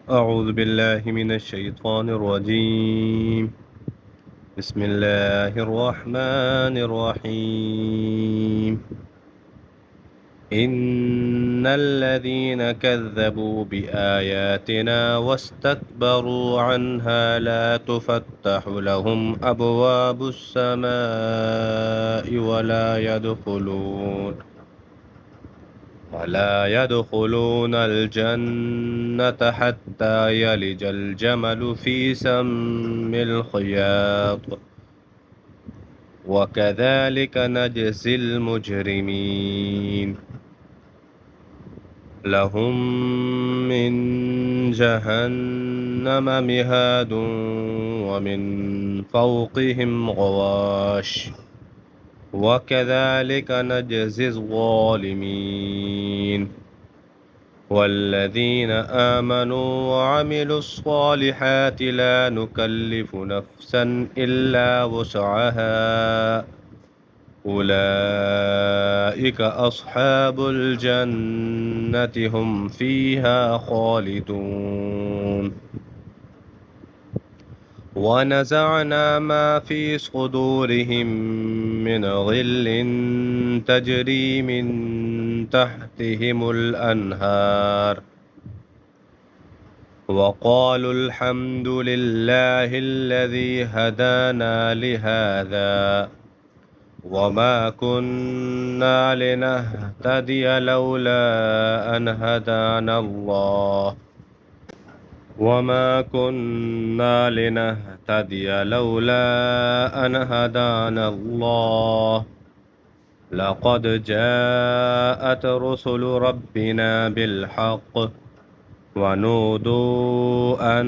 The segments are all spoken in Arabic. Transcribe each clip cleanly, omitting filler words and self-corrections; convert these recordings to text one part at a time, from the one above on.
أعوذ بالله من الشيطان الرجيم. بسم الله الرحمن الرحيم. إن الذين كذبوا بآياتنا واستكبروا عنها لا تفتح لهم أبواب السماء ولا يدخلون الجنة حتى يلج الجمل في سم الخياط وكذلك نجزي المجرمين. لهم من جهنم مهاد ومن فوقهم غواش وكذلك نجزي الظالمين. والذين آمنوا وعملوا الصالحات لا نكلف نفسا إلا وسعها أولئك أصحاب الجنة هم فيها خالدون. ونزعنا ما في صدورهم من غل تجري من تحتهم الأنهار وقالوا الحمد لله الذي هدانا لهذا وما كنا لنهتدي لولا أن هدانا الله وما كنا لنهتدي لولا أن هدانا الله لقد جاءت رسل ربنا بالحق ونودوا أن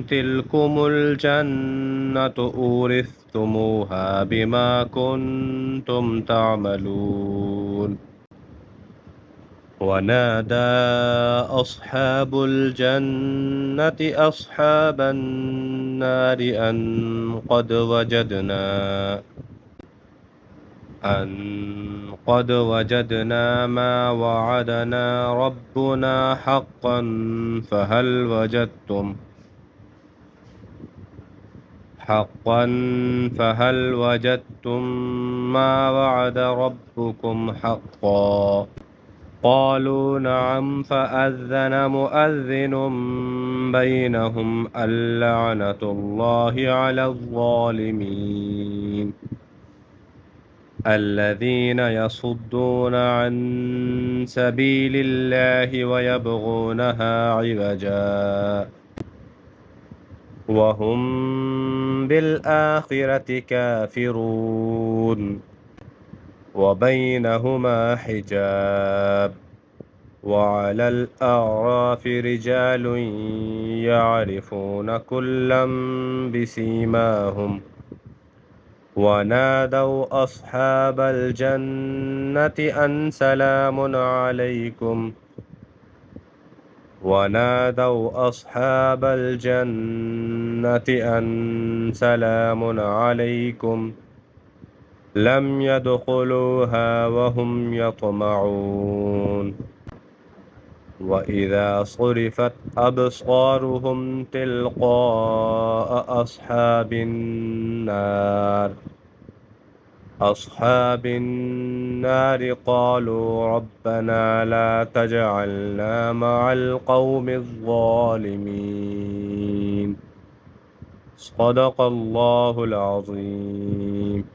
تلكم الجنة أورثتموها بما كنتم تعملون. ونادى أصحاب الجنة أصحاب النار أن قد وجدنا ما وعدنا ربنا حقا فهل وجدتم ما وعد ربكم حقا. قالوا نعم فأذن مؤذن بينهم اللعنة الله على الظالمين الذين يصدون عن سبيل الله ويبغونها عوجا وهم بالآخرة كافرون. وبينهما حجاب وعلى الأعراف رجال يعرفون كلا بسيماهم ونادوا أصحاب الجنة أن سلام عليكم لم يدخلوها وهم يطمعون. وإذا صرفت أبصارهم تلقاء أصحاب النار قالوا ربنا لا تجعلنا مع القوم الظالمين. صدق الله العظيم.